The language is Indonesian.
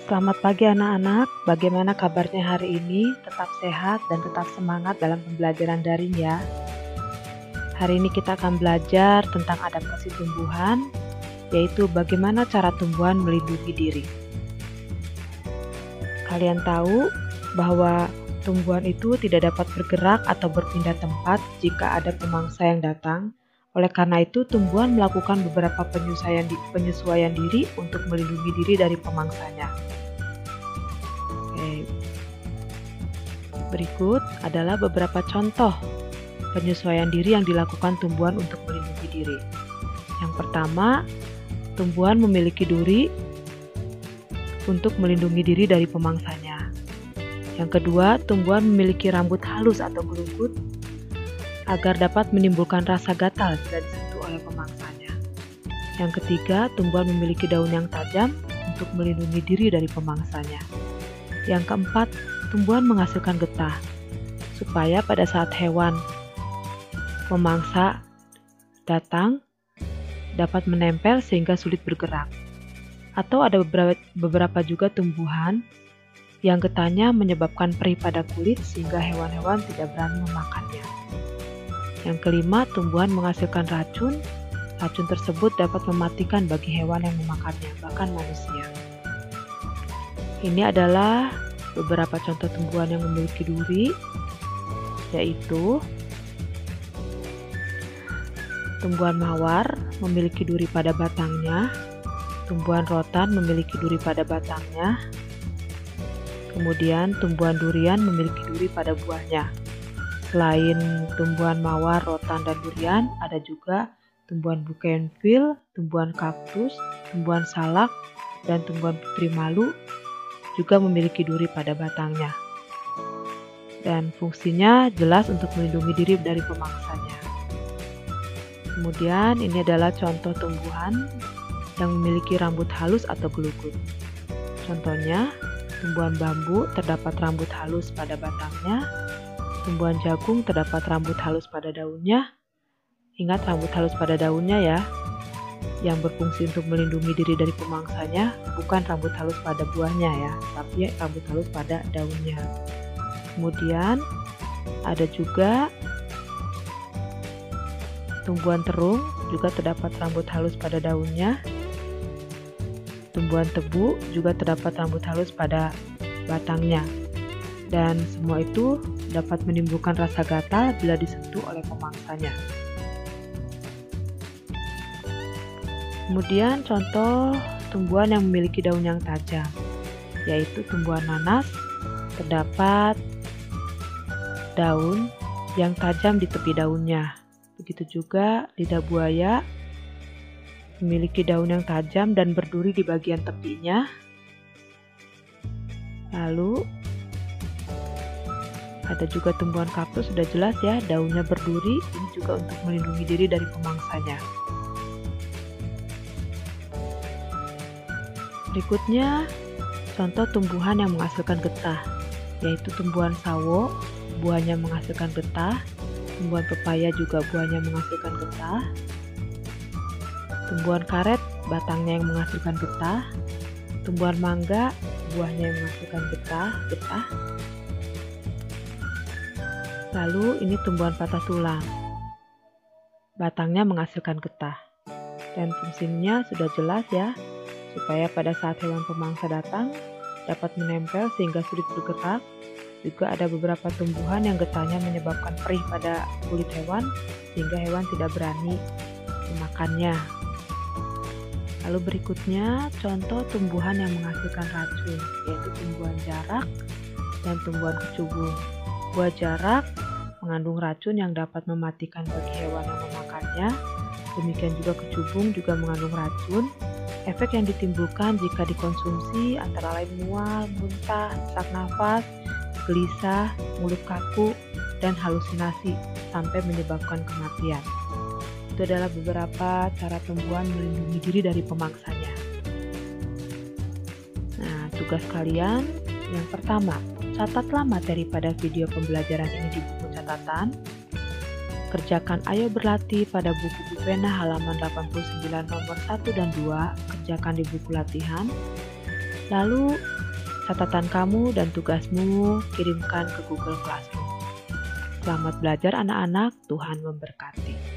Selamat pagi anak-anak, bagaimana kabarnya hari ini? Tetap sehat dan tetap semangat dalam pembelajaran daring ya. Hari ini kita akan belajar tentang adaptasi tumbuhan, yaitu bagaimana cara tumbuhan melindungi diri. Kalian tahu bahwa tumbuhan itu tidak dapat bergerak atau berpindah tempat jika ada pemangsa yang datang. Oleh karena itu, tumbuhan melakukan beberapa penyesuaian diri untuk melindungi diri dari pemangsanya. Oke. Berikut adalah beberapa contoh penyesuaian diri yang dilakukan tumbuhan untuk melindungi diri. Yang pertama, tumbuhan memiliki duri untuk melindungi diri dari pemangsanya. Yang kedua, tumbuhan memiliki rambut halus atau gelunggut agar dapat menimbulkan rasa gatal bila disentuh oleh pemangsanya. Yang ketiga, tumbuhan memiliki daun yang tajam untuk melindungi diri dari pemangsanya. Yang keempat, tumbuhan menghasilkan getah supaya pada saat hewan pemangsa datang dapat menempel sehingga sulit bergerak. Atau ada beberapa juga tumbuhan yang getahnya menyebabkan perih pada kulit sehingga hewan-hewan tidak berani memakannya. Yang kelima, tumbuhan menghasilkan racun. Racun tersebut dapat mematikan bagi hewan yang memakannya, bahkan manusia. Ini adalah beberapa contoh tumbuhan yang memiliki duri, yaitu tumbuhan mawar memiliki duri pada batangnya, tumbuhan rotan memiliki duri pada batangnya, kemudian tumbuhan durian memiliki duri pada buahnya. Selain tumbuhan mawar, rotan, dan durian, ada juga tumbuhan bougainville, tumbuhan kaktus, tumbuhan salak, dan tumbuhan putri malu juga memiliki duri pada batangnya. Dan fungsinya jelas untuk melindungi diri dari pemangsanya. Kemudian ini adalah contoh tumbuhan yang memiliki rambut halus atau gelunggut. Contohnya, tumbuhan bambu terdapat rambut halus pada batangnya. Tumbuhan jagung terdapat rambut halus pada daunnya. Ingat rambut halus pada daunnya ya, yang berfungsi untuk melindungi diri dari pemangsanya, bukan rambut halus pada buahnya ya, tapi rambut halus pada daunnya. Kemudian ada juga tumbuhan terung, juga terdapat rambut halus pada daunnya. Tumbuhan tebu juga terdapat rambut halus pada batangnya. Dan semua itu dapat menimbulkan rasa gatal bila disentuh oleh pemangsanya. Kemudian contoh tumbuhan yang memiliki daun yang tajam, yaitu tumbuhan nanas, terdapat daun yang tajam di tepi daunnya. Begitu juga lidah buaya memiliki daun yang tajam dan berduri di bagian tepinya. Lalu ada juga tumbuhan kaktus, sudah jelas ya, daunnya berduri, ini juga untuk melindungi diri dari pemangsanya. Berikutnya, contoh tumbuhan yang menghasilkan getah, yaitu tumbuhan sawo, buahnya menghasilkan getah, tumbuhan pepaya juga buahnya menghasilkan getah, tumbuhan karet, batangnya yang menghasilkan getah, tumbuhan mangga, buahnya yang menghasilkan getah. Lalu ini tumbuhan patah tulang, batangnya menghasilkan getah. Dan fungsinya sudah jelas ya, supaya pada saat hewan pemangsa datang dapat menempel sehingga sulit bergerak. Juga ada beberapa tumbuhan yang getahnya menyebabkan perih pada kulit hewan sehingga hewan tidak berani memakannya. Lalu berikutnya contoh tumbuhan yang menghasilkan racun, yaitu tumbuhan jarak dan tumbuhan kecubung. Buah jarak mengandung racun yang dapat mematikan bagi hewan yang memakannya. Demikian juga kecubung juga mengandung racun. Efek yang ditimbulkan jika dikonsumsi antara lain mual, muntah, sesak nafas, gelisah, mulut kaku, dan halusinasi sampai menyebabkan kematian. Itu adalah beberapa cara tumbuhan melindungi diri dari pemangsanya. Nah, tugas kalian yang pertama, catatlah materi pada video pembelajaran ini di buku catatan. Kerjakan Ayo Berlatih pada buku pena halaman 89 nomor 1 dan 2, kerjakan di buku latihan. Lalu catatan kamu dan tugasmu kirimkan ke Google Classroom. Selamat belajar anak-anak, Tuhan memberkati.